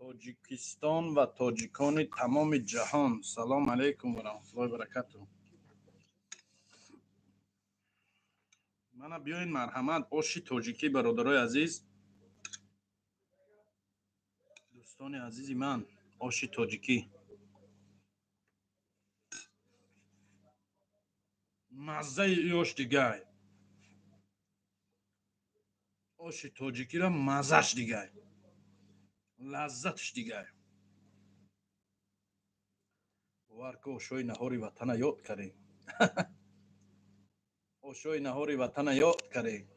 توجیکستان و تاجیکان تمام جهان، سلام علیکم و رحمت الله و برکاته. من بیاین مرحمت آشی تاجیکی برادرای عزیز، دوستان عزیزی من، آشی تاجیکی مزه ای آش دیگه، آشی تاجیکی را مزهش دیگه، لذتش دیگه. باور که آشوی نهاری وطن یاد کردی. آشوی نهاری وطن یاد کردی.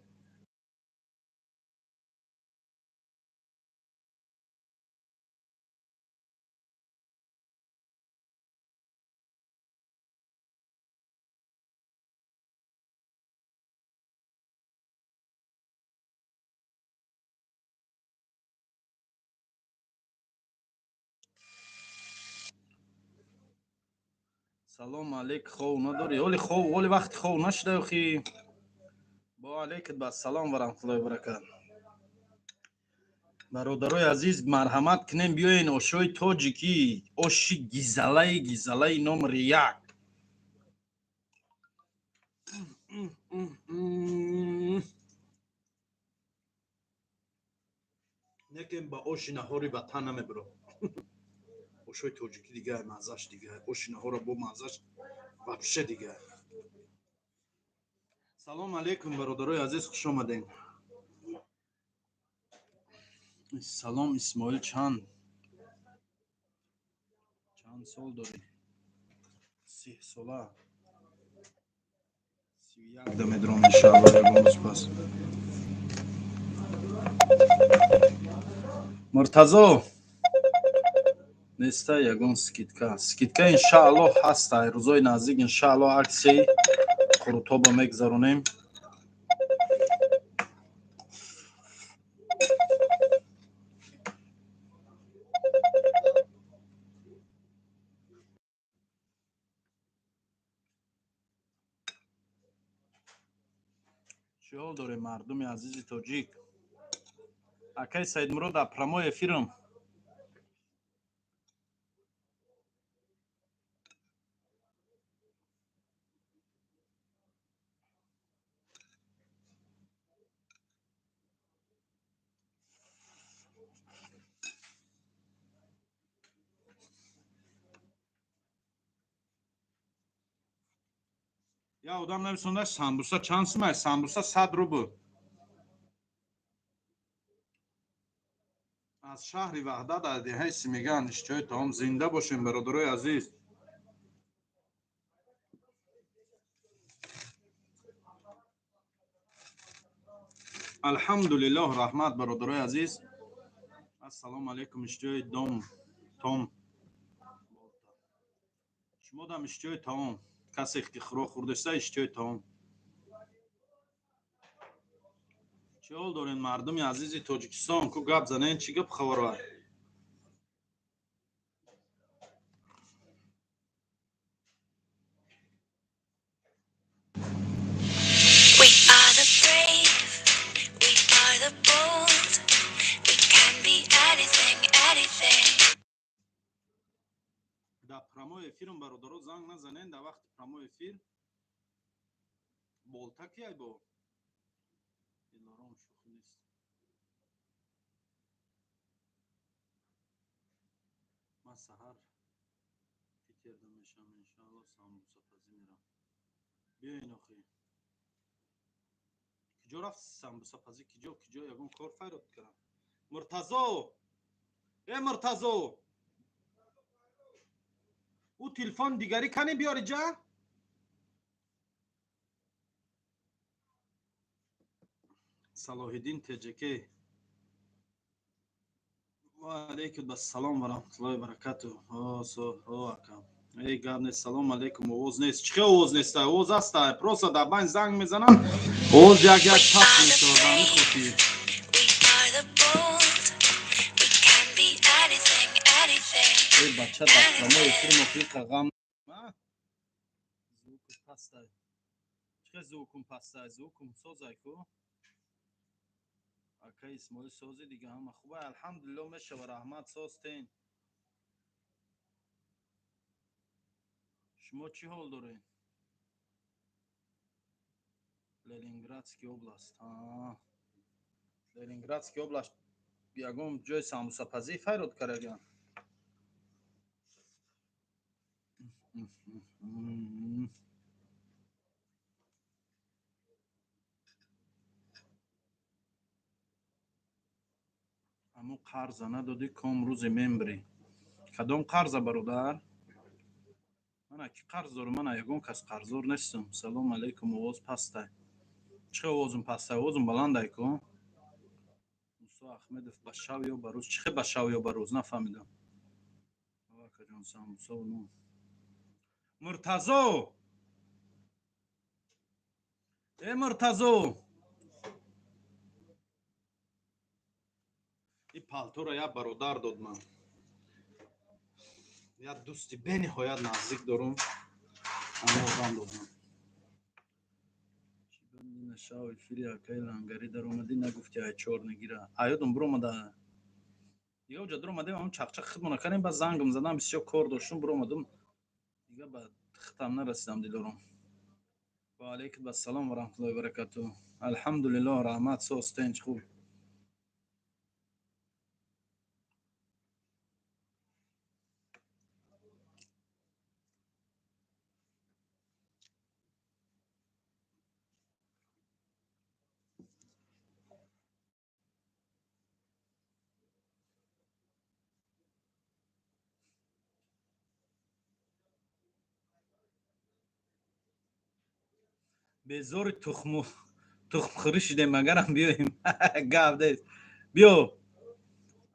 سلام علیک خو نداری ولی خو ولی وقت خو نشده اخی. با علیکت با سلام و رحمت الله و برکاته. برادرای عزیز مرحمت کنیم بیاین آشوی تاجیکی، آشی گیزلای نمر یک. نکن با آشی نهاری وطن نمیبرو. آشوی تاجیکی دیگه مزهش دیگه، آشی نهار با مزهش وحشه دیگه. سلام علیکم برادرای عزیز، خوش آمدین. سلام اسماعیل، چند سال داری؟ 30 ساله. 31 دم درام انشاءالله یگان روز پس. مرتضی نیسته یگان سکیتکا انشاءالله هسته. روزای نزدیک انشاءالله عکسی خروطابا میگذارونیم. چی حال داره مردم عزیز تاجیک؟ اکای سید مراد در پرامای افیرم. یا آدم نمیسونده سمبوسا چند سمه؟ سمبوسا 100 روبل. از شهر وحدت در دهه سیمیگان اشتهای تام زنده باشیم برادرای عزیز. الحمدلله رحمت برادرای عزیز. السلام علیکم اشتهای تام شما دم اشتهای تام کسی اختخرا خوردسته اشتهای تام. چه حال دارین مردم عزیز تاجیکستان؟ کو گپ زنین چی گپ خبر؟ در پرامای افیرم برادرها زنگ نزنین در وقت پرامای افیر. بالتا کیای با دلارام شوخی نیست. من سحر فیتر میشم انشاءالله سامبوسا پزی میرم. بیاین آخی کجا رفت سامبوسا پزی؟ کجا یگون کار فیرات کردم. مرتضی مرتضی او تلفن دیگری کنی بیاری جا. صلاح الدین تجکی و علیکم السلام و رحمت الله و برکاته. اکم ای گابن سلام علیکم. آواز نیست. چه آواز نیست؟ آواز است. پروسا در بین زنگ میزنم آواز یک پس نیست. و میخوتی ای بچه در پرامای فیلم افریقا غم زوکم پسته. چه زوکم پسته؟ زوکم سازای کو ака Исмоил сози дига ҳама хуба алҳамдулилло мешава раҳмат состен шумо чӣ ҳол доред Ленинградский област Ленинградский област ягон ҷои самбусапазӣ файрод караган ҳамун қарза надодӣ ком рӯзе мембирӣ кадом қарза бародар мана ки қарз дорам мана ягон кас қарздор нестам салому алайкум овоз пастай чӣ овозум пастай овозум баландай ку мусо ахмедов ба шав ё ба рӯз чӣ хел ба шав ё ба рӯз нафаҳмидам акаҷон самбусо нон муртазо Муртазо این پالتو را یک برادر داد من یک دوستی بنهایت نزدیک دارم اما آدم داد من شاو افیری اکای لنگری در اومدی نگفتی ای چور نگیره ایادم برو اومده دیگه اوجا در اومدیم همون چق چق خدمونه کنیم با زنگم زدم بسیار کار داشتم برو اومدم دیگه با ختم نرسیدم دیدارم و علیکم السلام و رحمت الله و برکاته الحمدلله رحمت سوستنج خوب بزور تخم خوری شدیم اگرم بیایم گاو دیست بیو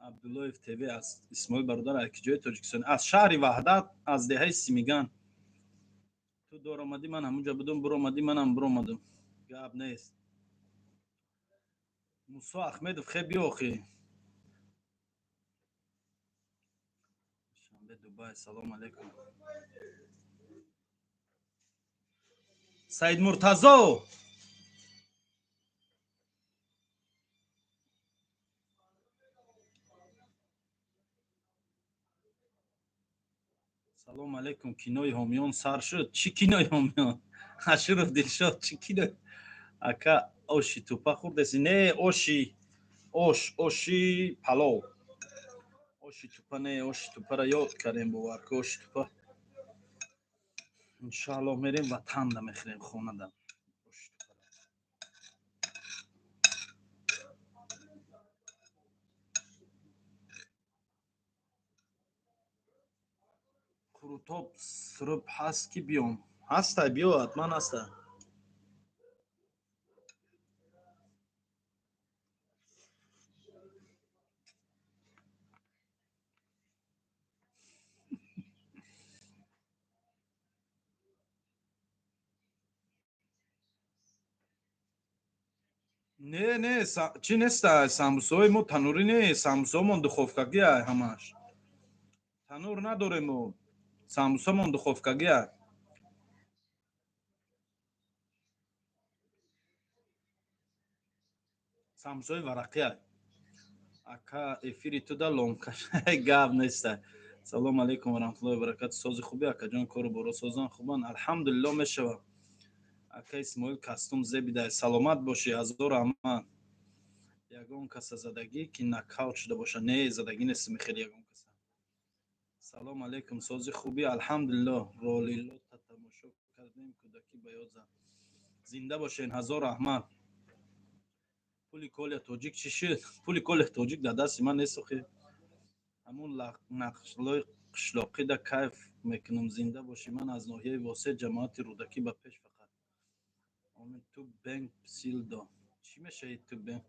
عبدالله تیوی از اسماعیل برادر اکیجای تاجیکستان از شهر وحدت از دهه سیمیگان تو دور آمدی من همونجا بدم برو آمدی منم برو آمدم گاو نیست موسی احمدов خیلی بیو خی شنبه دبی سلام علیکم سعید مرتضی سلام علیکم کینوی همیون سر شد چی کینوی همیون اشرف دلشاد چی کینوی اکا اوشی توپا خوردسی نه اوشی پلو اوشی توپا نه اوشی توپا را یاد کردیم باور که اوشی توپا انشاءالله میریم وطن دا میخریم خونه دا اوشی توپا خروتوب سرب هست کی بیام هسته بیا حتما هسته نه چی نیست سامبوسای ما تنوری نه سامبوسامون دخوفکگی همش تنور نداریم ما سامبوسامون دخوفکگی سامبوسای ورقی اکا افیری تو دا لومکش گاب نیست سلام علیکم و رحمت الله و برکاته سوزی خوبی اکا جان کارو برو سوزان خوبان الحمدلله میشوه اکا اسماعیل کاستوم زبیده سلامت باشی هزار رحمت ягон каса задагӣ ки нокаут шуда боша не задагӣ нест мехели ягон каса салом алейкум сози хубӣ алҳамдулилло ролилота тамошо кардем кӯдакӣ ба ёд зад зинда бошен ҳазор раҳмат пули колия тоҷик чӣ шуд пули колия тоҷик дар дасти ман нест охе ҳамун нақшлои қишлоқӣ да кайф мекунам зинда бошӣ ман аз ноҳияи восеъ ҷамоати рӯдакӣ ба пеш фақат омин ту бенк силдо чӣ мешаи ту бенк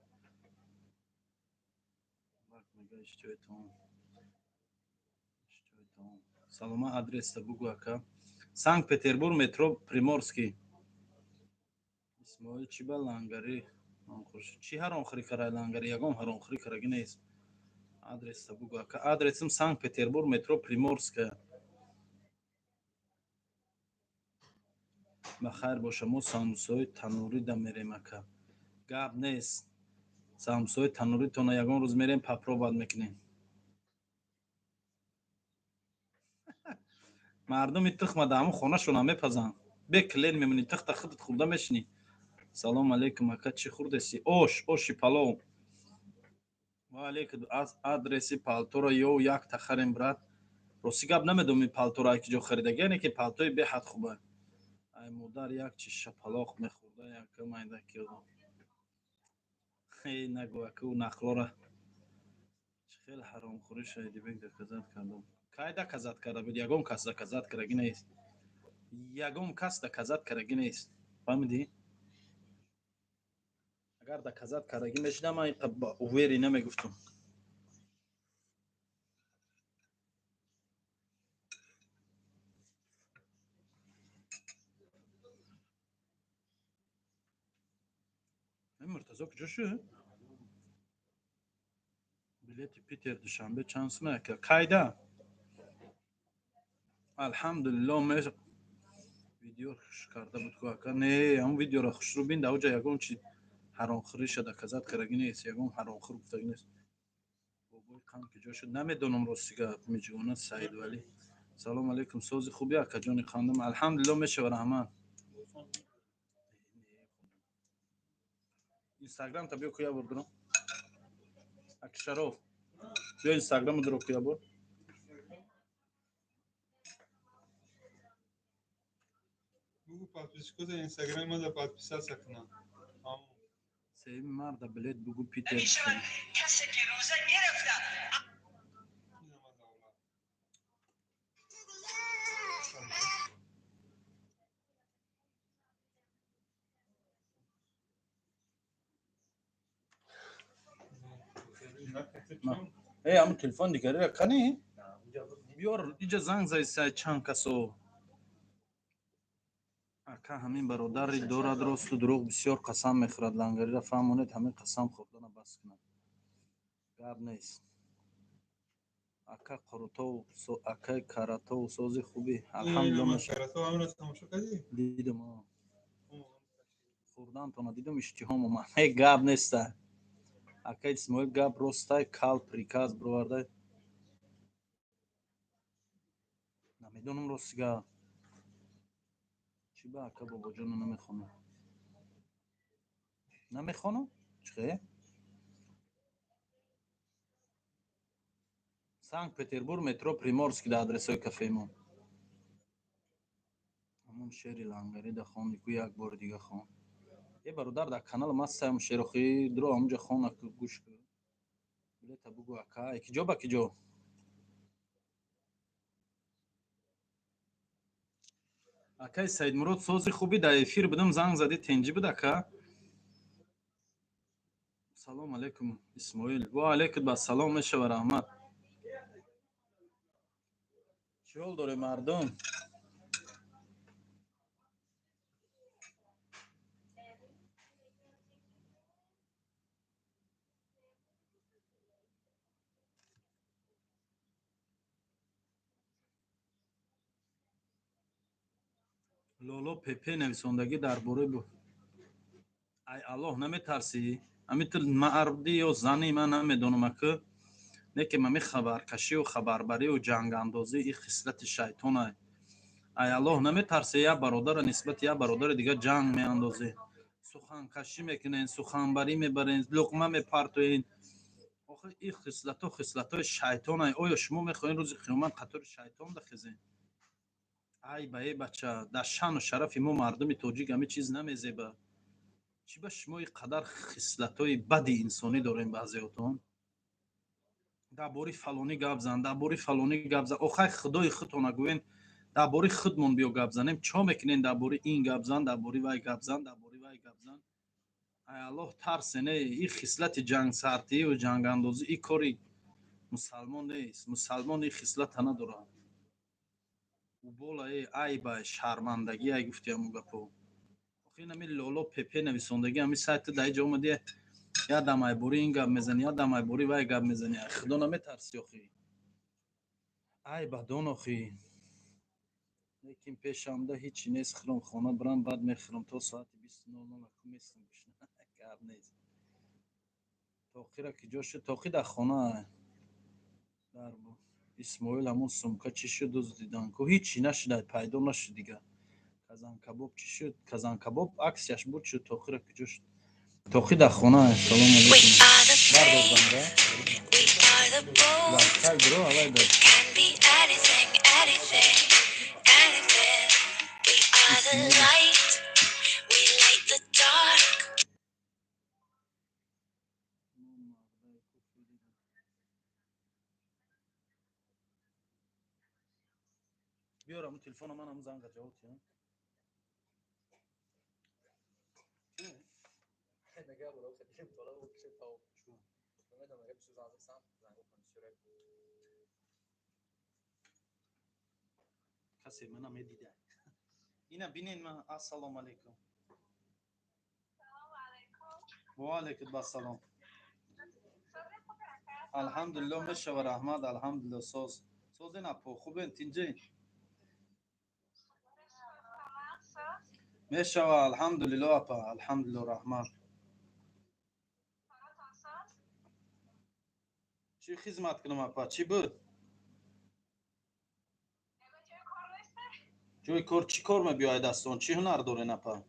салома адреста бугу ака санкт петербург метро приморский исмоил чӣ ба лангари чӣ ҳаронхӯрӣ караи лангари ягон ҳаронхӯрӣ карагӣ нест адреста бугу ака адресим санкт петербург метро приморская ба хайр боша мо самбусаҳои танӯрӣ да мерем ака гап нест самсои тануритона ягон рӯз мерем папробат мекунем. мардуми тухма дар ҳамон хонашона мепазанд. беклен мемонӣ, тухта худат хурда мешинӣ. салому алейкум ака, чӣ хурдеси? оши палов. ва алейкум адреси палторо ё як тахарем брат. рости гап намедонам ин палторо ки ҷо харидаги, яъне ки палтои беҳад хуба. ай модар як чи шапалоқ мехӯрда, яка майда ки эй нагӯ ака у нахлора. Чӣ хел ҳаромхӯрӣ шаҳиди бек доказат кардам. Кай доказат карда буд? Ягон кас доказат кардаги нест. Ягон кас доказат кардаги нест. Фаҳмидӣ? Агар доказат кардаги мешуда, ман ба увери намегуфтам. муртазо куҷо шуд? билети питер душанбе чанд сум ака? Кайда? алҳамдулиллоҳ меш видео хуш карда буд ку ака. Не, ҳам видеоро хушрӯ бин да уҷа ягон чи ҳаромхӯрӣ шуда доказат кардаги нест. Ягон ҳаромхӯр гуфтаги нест. бобои қанд куҷо шуд? Намедонам рости гап меҷуонад Саидвалӣ. салому алейкум сози хуби ака ҷони қандам. алҳамдулиллоҳ мешава раҳмат. инстаграм та биё куя бурдро. акшароф биё инстаграму дро куя бур. Google подписку за Instagram надо подписаться к нам. Севи марда билет бугу Питер. ҳамун телефон дигари кани? биёр иҷа занг зай чанд касо. ака ҳамин бародари дорад росту дурӯғ бисёр қасам мехӯрад. лангариро фаҳмонед, ҳамин қасам хӯрдана бас кунад. гап нест. ака қурутов, акаи каратов сози хубӣ. алҳамдулиллоҳ. дидам хӯрдантона дидам, иштиҳом омад. гап неста. ака исмоил гап ростай, кал приказ бировардай. намедонам рости гап. чӣ ба ака бобоҷоно намехонам? намехонам? чихе? санкт петербург, метро Приморский, да адресои кафемон. ҳамон шери лангари да хонди ку як бори дига хон. е бародар да канал мастаам шерохи дро ҳамҷа хон ака гӯш кӯ. билета бугу ака киҷо ба киҷо. акаи Саидмурод сози хуби да эфир будам занг зади тенҷи буд ака. салому алейкум исмоил. ва алейкум ассалом мешава раҳмат. чӣ ҳол доред мардум? лоло пепе нависондагӣ дар бораи ай аллоҳ наметарсӣ? ҳамитр мардӣ ё зани ман намедонам ака. неки мами хабаркашию хабарбарию ҷангандозӣ и хислати шайтонай. ай аллоҳ наметарсӣ? як бародарро нисбати як бародари дига ҷанг меандозӣ. суханкашӣ мекунен, суханбарӣ мебарен, луқма мепартоен. охир ин хислатои шайтонай. оё шумо мехоҳед рӯзи қиёмат қатори шайтон дахезем? ай ба эй бача, дар шаъну шарафи мо мардуми тоҷик ҳамин чиз намезеба. чӣ ба шумо ин қадар хислатои бади инсонӣ дорем баъзеотон? дар бори фалонӣ гап зан, дар бори фалонӣ гап зан. охай худои худтон нагӯен дар бори худмон биё гап занем. чо мекунем дар бори ин гап зан, дар бори вай гап зан, дар бори вай гап зан? ай аллоҳ тарсене. ин хислати ҷангсартию ҷангандозӣ ин кори мусалмон нест. мусалмон ин хислата надорад. уболае айбай шармандагӣ ай гуфти ҳамун гапо. охир ҳамин лоло пепе нависондагӣ ҳамин сайти дар ҷо омади ядам ай бори ин гап мезанӣ, ядам ай бори вай гап мезанӣ. ай худо наметарсӣ охӣ? ай бадон охӣ. лекин пешамда ҳичи нест. хӯрам хона бирам баъд мехӯрам то соати 20:00 аку местам гӯш. гап нест. توخیره که جاش توخی در خانه در اسماعیل همون سمکه چی شد دزدیدن که هیچی نشد پیدا نشد دیگه کازان کباب چی شد کازان کباب عکسش بود شد توخیره که جاش توخی در خانه سلام علیکم بردازم لکل برو آوای دار بیارم تلفن من هم زنگ جواب کنم نگاه برو خیلی بالا و کشه تا نمیدونم اگه بیشتر زنگ کنی شروع کسی منم دیده اینا بینین من السلام علیکم و علیکم السلام الحمدلله میشه و رحمت الحمدلله سوز اینا پو خوبه تینجین میشه و الحمدلله اپا الحمدلله رحمت چی خدمت کنم اپا چی بود جوی کار چی کار می بیاید دستان چی هنر داره نپا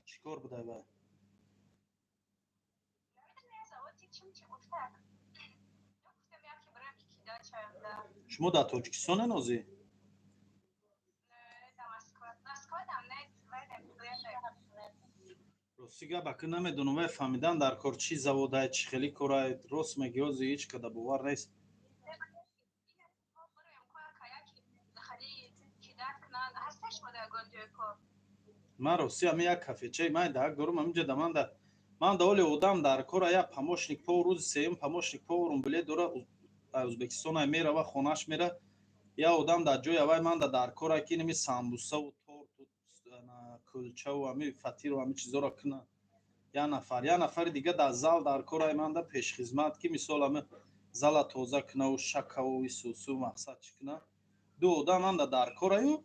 چی کار بوده با شما در تاجیکستان نازی راستی باکن نمیدونم فهمیدن در کار چی زواده چی خیلی کارای راست میگی هیچ کده باور نیست من راستی هم یک کافه چای من در گروه همینجا دمان من داول اودم در کار یا پاموشنیک پا روز سیم پاموشنیک پا ورم بله دوره ازبکستان میره و خونش میره یا اودم در جای اول من در کار کی نمی سامبوسا و تورت و کلچه و همین فطیر و همین چیزا را کنه یا نفر دیگه در زال در کار من در پیش خدمت کی مثلا همین زال تازه کنه و شکه و سوسو مقصد چی کنه دو اودم من در کار ایو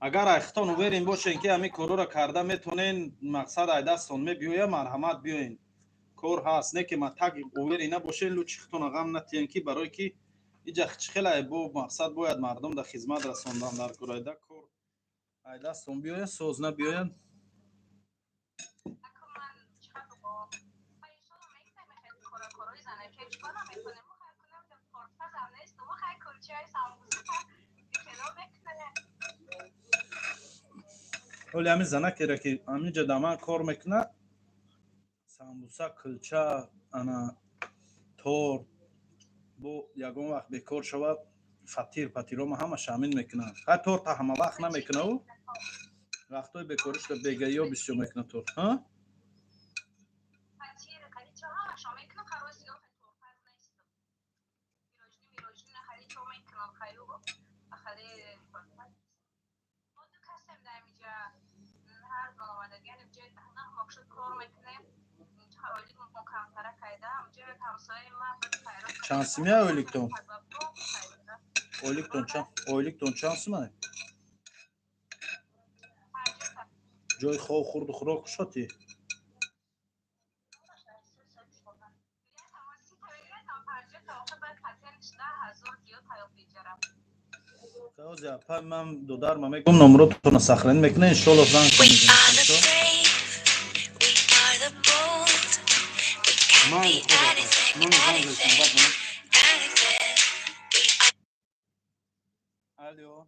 اگر اختان بریم باشین که همین کارو را کرده میتونین مقصد ای دستون میبیویه مرحمت بیوین کار هست نه که ما تگ اووری نباشین لو چختون غم نتین کی برای کی اینجا خیلی بو مقصد باید مردم در خدمت رسوندن در کارای دا کار ای دستون بیویه سوز نبیوین ولی همین زنه که همینجا دمان کار میکنه سامبوسا کلچه انا تور بو یگون وقت بکار شود فطیرام همه شامل میکنن ها تور تا همه وقت نمیکنه او وقتای بکارش تا بگایی ها بسیار میکنه تور ها چانسی oylikton chansmi joy xov xurdi xuroq shoti کاوزا من دو در ما میگم نمراتتون رو سخرین میکنه ان شاء الله زنگ کنید الو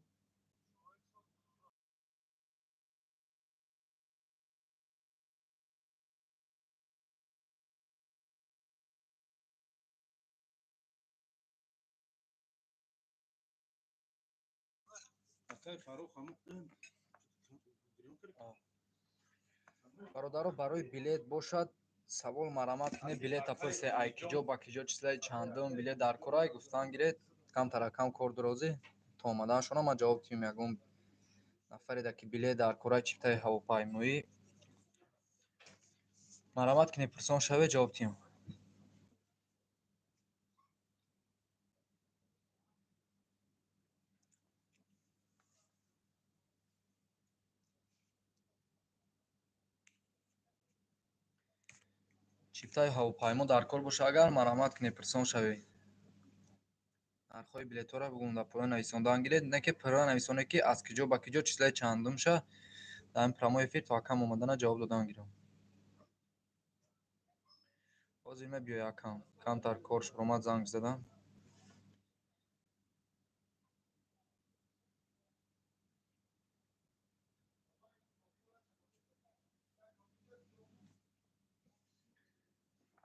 برادرو барои билет бошад савол марамат кине билета пурсе ай киҷо ба киҷо числаи чандум билет дар курай гуфтан гиред кам таракам кор дурози то омаданшона ма ҷавоб тиюм ягон нафаре ки билет дар кораи чиптаи ҳавопаймоӣ марамат кине пурсон шаве ҷавоб тиём. чиптаи ҳавопаймо дар кор боша, агар марамат кине пурсон шаве. нархҳои билетҳоро бугум дар поён нависондаам гиред, не ки пурра нависоне ки аз киҷо ба киҷо числаи чандумша дар ин прямой эфир то акам омадана ҷавоб додан гирам. ҳозир мебиёй акам камтар кор шуромад занг задан.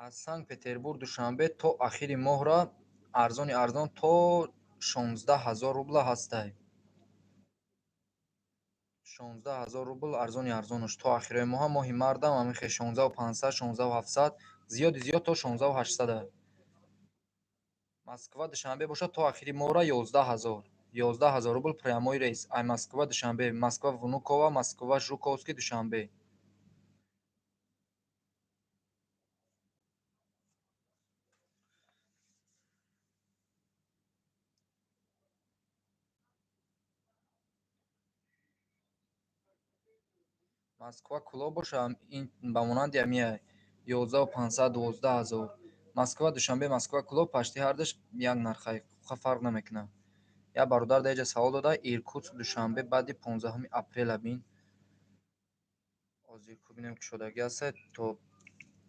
аз санкт петербург душанбе то ахири моҳра арзони арзон то 16 000 рубла ҳастай. 16 000 рубл арзони арзонаш то ахирои моҳа. моҳи мардам амихе 16500 16700 зиёди зиёд то 16800. москва душанбе бошад то ахири моҳра 11000 рубл прямой рейс. ай москва душанбе, москва внуково, москва жуковский душанбе. москва кӯло боша ин ба монанди амияй 11500 12000. москва душанбе москва кӯло пашти ҳардаш як нархай хуха фарқ намекуна. я бародар деҷа савол дода иркутск душанбе баъди 15 апрел абин. ҳозир бинем ки шодагӣ аста то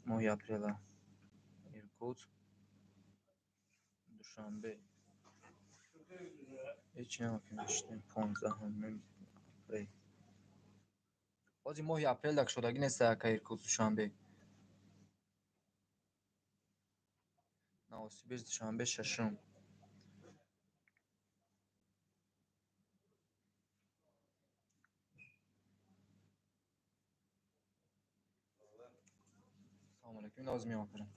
моҳи апрела. иркутск душанбе ҳеҷ намекунем 15 апрел. ҳозир моҳи апрел дак шодагӣ неста яка иркутск душанбе. новосибирск душанбе шашум. салому алейкум нозмиён акарам.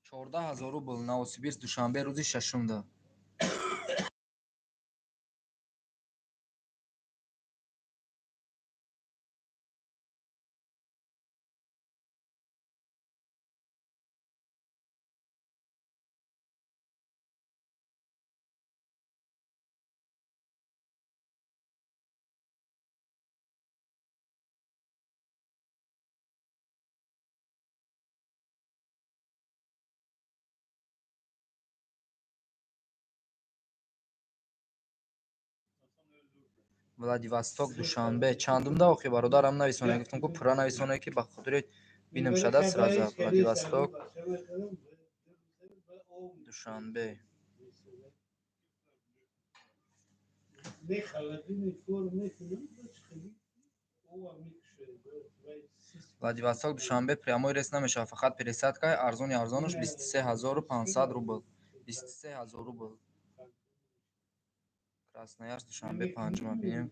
14000 рубл новосибирск душанбе рӯзи шашумда. владивосток душанбе чандумда охи бародарам нависоне, гуфтам ку пурра нависоне ки ба хотири бинам шада сразу. владивосток душанбе. владивосток душанбе прямой рейс намешавад, фақат пересадкай арзони арзонаш 23500 рубл. 23000 рубл. красноярск душанбе панҷума бинем.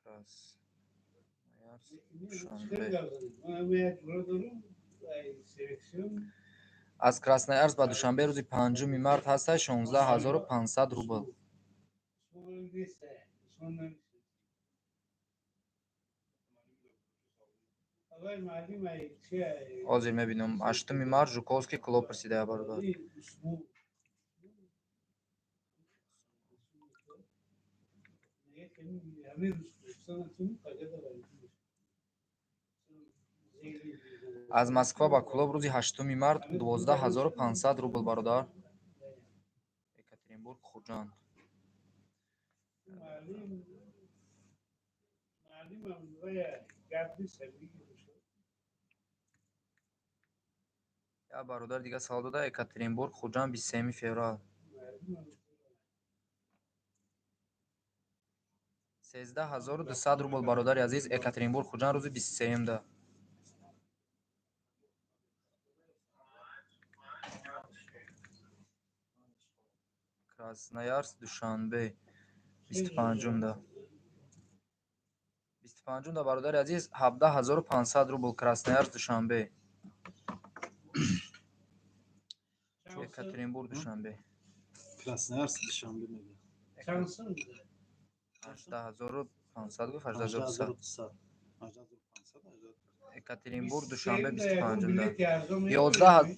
красноярск душанбе. аз красноярск ба душанбе рӯзи 5 март ҳастай 16500 рубл. ҳозир мебинам 8 март жуковский кӯло пурсидая бародар. аз москва ба кӯлоб рӯзи 8 март 12500 рубл бародар. екатеринбург хуҷанд. я бародар дига савол дода екатеринбург хуҷанд 23 феврал. 13200 рубл бародари азиз екатеринбург хуҷанд рӯзи 23-да. красноярск душанбе 25-да. 25-да бародари азиз 17500 рубл красноярск душанбе. екатеринбург душанбе. Krasnoyarsk Dushanbe میگه. چند بوده؟ 18500 گفت 18200. 18200. екатеринбург душанбе 25 بلیتی ارزان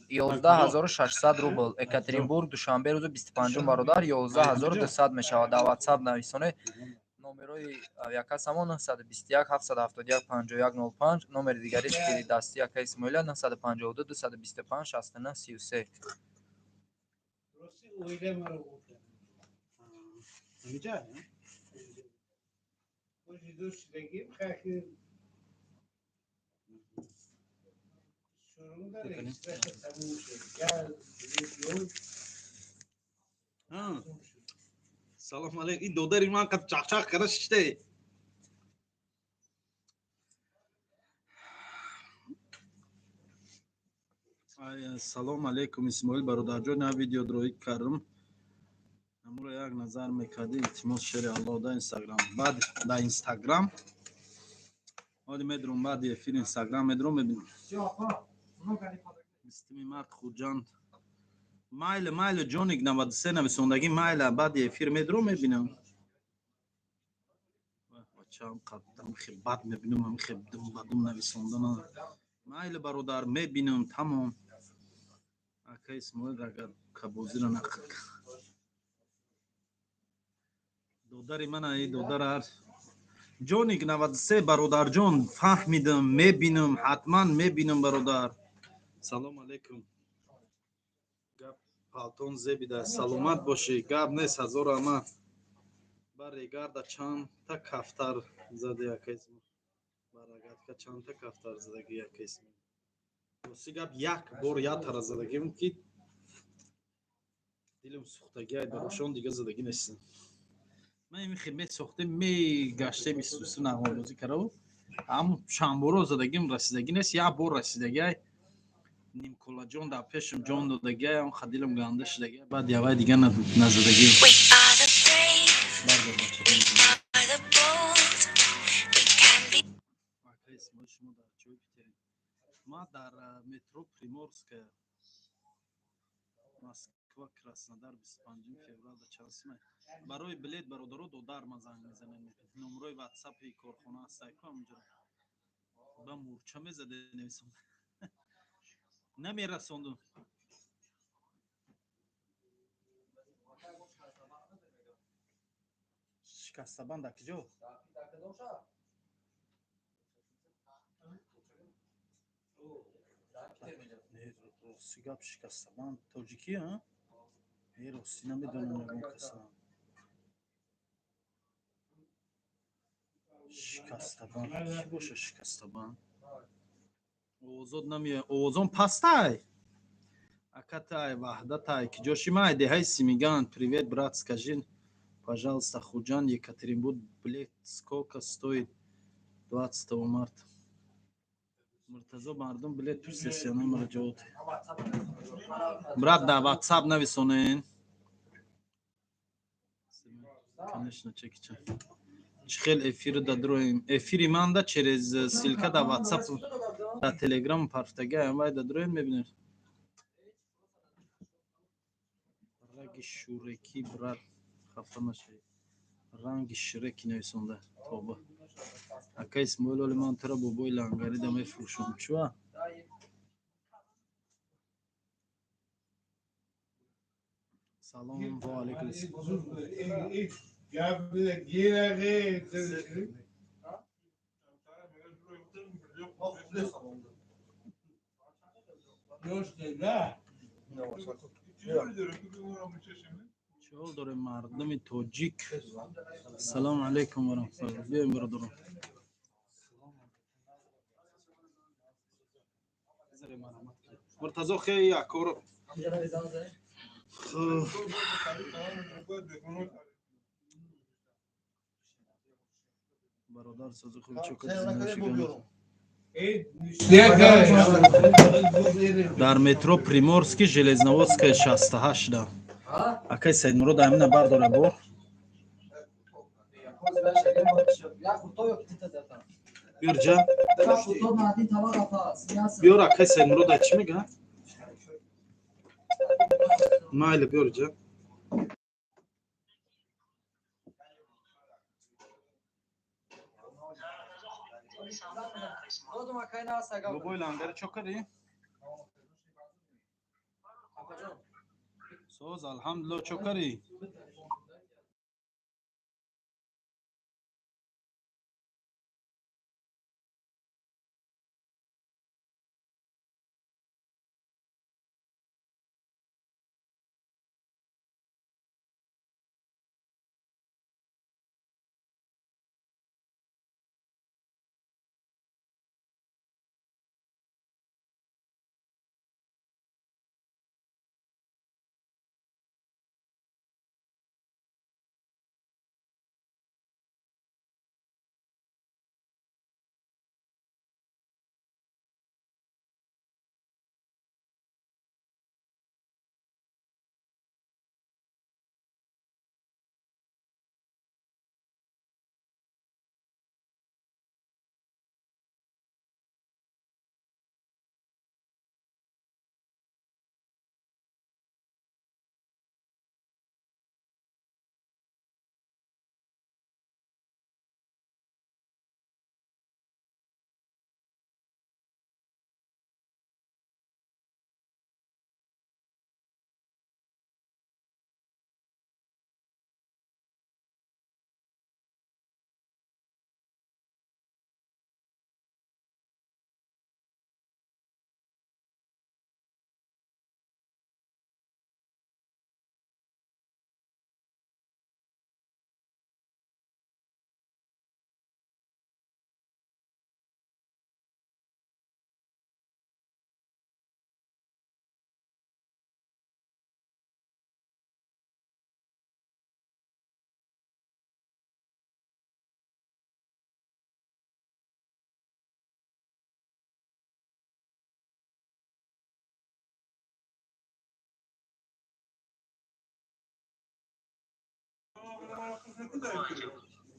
11600 рубл. екатеринбург душанбе рӯзи 25 бародар 11200 мешавад. дар WhatsApp нависоне номерои якас ҳамон 921 771 5105. номери дигарист ки дасти яка Исмоила 952 225 69 33. راستی اویله مرا بودم اینجا باشی دوست بگیم خیلی شروع داره ایستش تموم شد گل بلیت ها سلام علیکم این دودری من قد چاق کرشته سلام علیکم اسماعیل برادرجان نه ویدیو دروی کردم امروز یک نظر میکردی التماس شیر الله در اینستاگرام بعد در اینستاگرام حالی میدرم بعد افیر اینستاگرام میدرم میبینم بستمی مرد خودجان مایل جونیک 93 نویسندگی مایل بعد افیر میدرم میبینم بچه‌ام قدم خیبت میبینم هم خیبدم بدم نویسندن مایل برادر میبینم تمام اکا اسماعیل اگر کبوزی رو نخد دودری من ای دودر هر جونیک 93 برادر جان فهمیدم میبینم حتما میبینم برادر سلام علیکم گپ پالتون زبیده سلامت باشی گپ نیست هزار اما برگرد چند تا کفتر زده یک اسم برگرد که چند تا کفتر زده یک اسم راستی گپ یک بار یا تر زدگیم که دلم سوختگی های براشون دیگه زدگی نیستم من این خیلی سوخته می گشته 23 نغمه بازی کرده اما شنبه زدگیم رسیدگی نیست یا بار رسیدگی های نیم کلا جان در پیشم جان دادگی هم خدیلم گنده شدگی بعد یه دیگه نزدگی ما در مترو پریمورسک مسکو کراسنودار 25 فوریه در چهارشنبه برای بلیت برادرو دودار ما زنگ میزنن نمره واتساپ کارخانه است که اونجا با مورچه میزده نویسم نمیرسوندم شکسته بند کجا سیگاب شکسته بند توجیکی ها ای راستی نمیدونم نگون کسا شکسته بند چی باشه شکسته بند اوزاد نمیه اوزان پستای акатай ваҳдатай ки ҷошимай деҳаи симиган привет брат скажи пожалуйста хуҷан екатеринбург билет сколько стоит 20 марта муртазо мардум билет пурсесиёна муроҷоат брат дар ватсап нависонен конечно чекича чӣ хел эфири дадроем эфири манда через силка дар ватсап дар телеграм парфтагиам вай дадроем мебинед ранги шуреки брат хафа нашавед ранги шуреки нависонда тоба ака исмоил оли ман тора бобои лангарида мефурӯшам чуа салом ва алейкум چهال داره مردم تاجیک سلام علیکم و رحمت الله بیایم برادران مرتضی خیلی یکار برادر سازو خوب چوکت زنوشی در مترو приморский железноводская 68 да акай сайдмурод амина бардора бо бирҷа биёр акай сайдмурод чӣ мега майли биёрҷа Dodum akayna saga. Bu boylanları çok arı. Apajon. Söz elhamdülillah çok arı.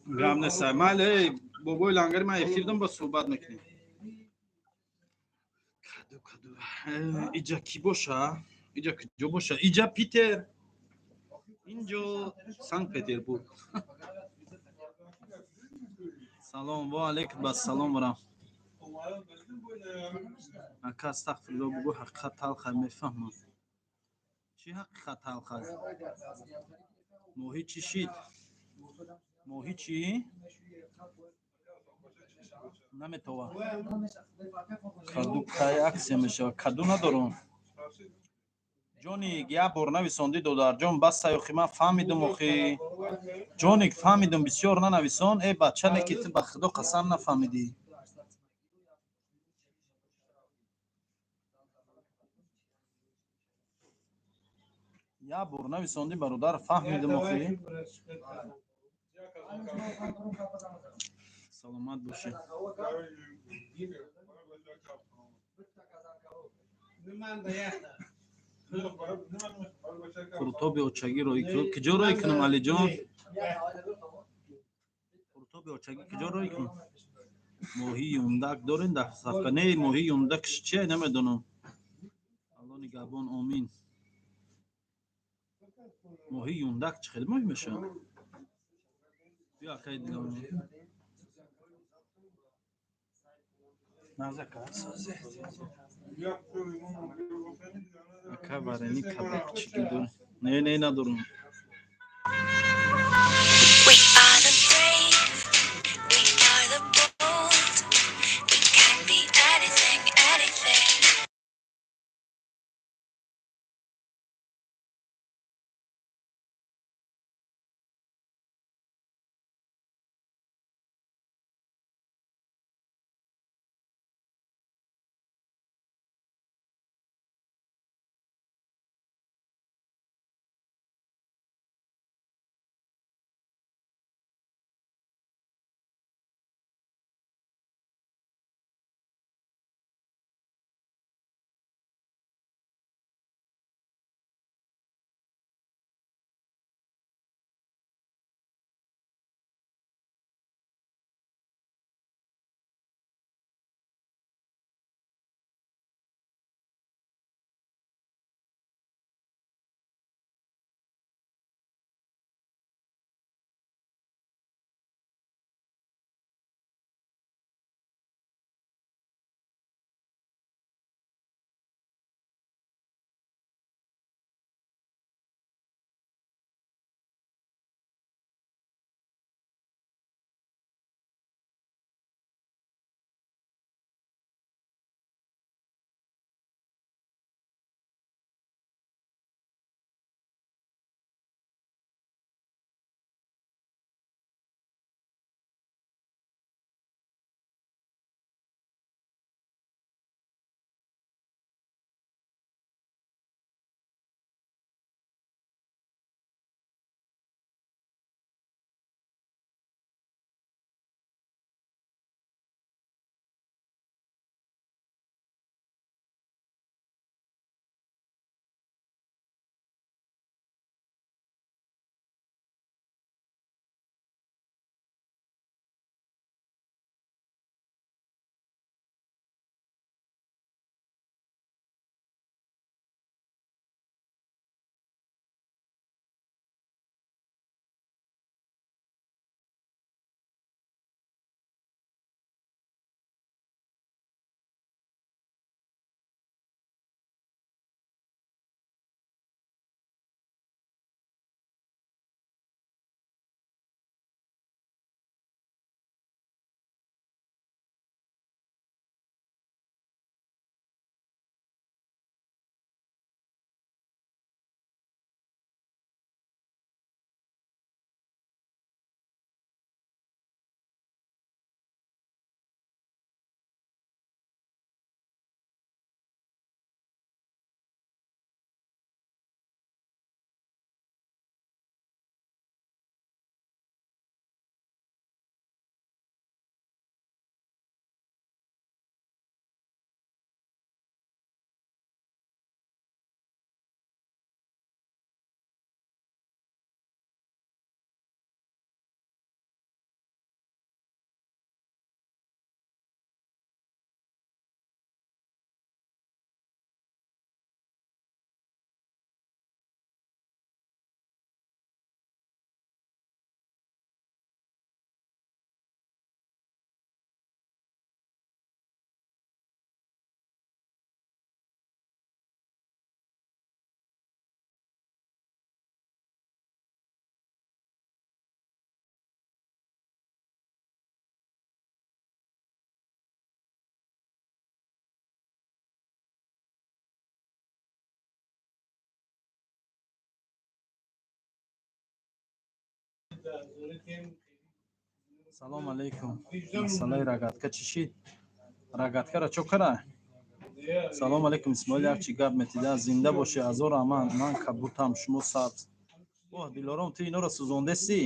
Gamne saymal bu boylanları ben efirdim ba sohbet mekinim. Kadu. İca ki boşa. İca ki boşa. İca Peter. İnco Sankt Petersburg. Salam ve aleyküm selam ve rahmet. Aka estağfurullah bu hakikat halka mefahmı. Çi hakikat halka? Mohi çeşit. Mohi çi? نمیتوان کدو کای عکس میشه کدو ندارم جونی یا برنامه سوندی دو در جون بس سایخی من فهمیدم اخی جونی فهمیدم بسیار ننویسون ای بچه نکیت به خدا قسم نفهمیدی یا برنامه سوندی برادر فهمیدم اخی سلامت باشی Kurtobi oçagi royku. Kijo roykunum Alijon. Kurtobi oçagi kijo roykunum. Mohi yundak dorin da safka ne mohi yundak çiçe nemedonum. Allah nigabon amin. Mohi yundak çıkıl mı meşe? Ya kaydı onu. Nazaka sazı. Akabareni kabak çıkıldı. Ne durun. салом алейкум. Масъалаи рагатка чӣ шид? Рагаткара чо кара? Салом алейкум Исмоил, як чӣ гап метида? Зинда боши, ҳазор аман. Ман кабутам, шумо сабз. Оҳ, Дилором, ту иноро сӯзондеси?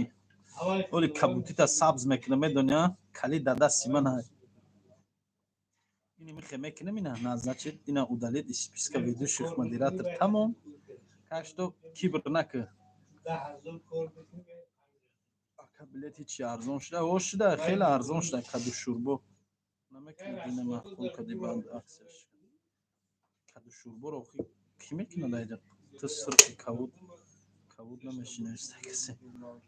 Оли кабутита сабз мекуна, медони? Кали да дасти ман ай. Ини михе мекунем ина, назначит ина удалит из списка ведущих модератор. Тамом. Так что кибр накы. Ака билет ҳичи арзон шуда. О шуда, хеле арзон шуда каду шурбо. Намекунад ина маҳкум кади банд аксияш. Каду шурборо ки мекунад айда? Ту сирқи кавуд намешинависта касе.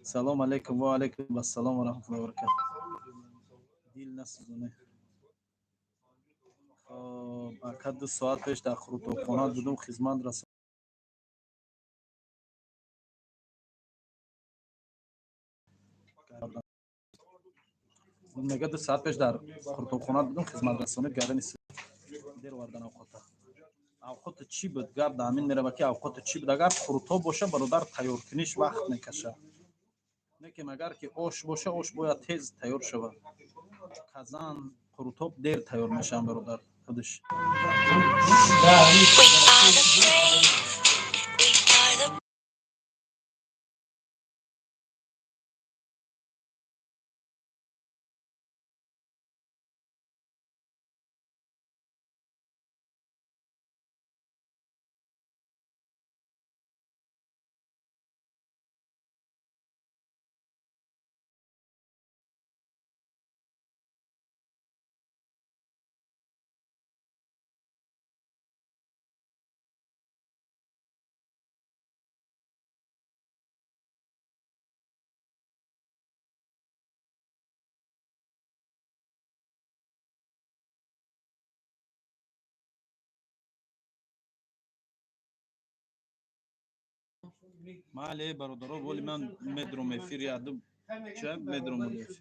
Салом алейкум. Ва алейкум ассалом ва раҳматуллоҳи ва баракатуҳ. Дил насӯзоне. Ака 2 соат пеш дар хурутобхона будум, хизмат расонидам. Мега 2 соат пеш дар хурутобхона будум, хизматрасонӣ гардани дер овардан овқота. Овқоти чӣ буд? Гап да ҳамин мерава ки овқоти чӣ буд? Агар хурутоб боша, бародар тайёркуниш вақт мекашад. Лекин агар ки ош боша, ош бояд тез тайёр шавад. Казан, хурутоб дер тайёр мешаванд, бародар. Худаш. Мале бародаро, воли ман медром эфир ядум. Ча медром эфир.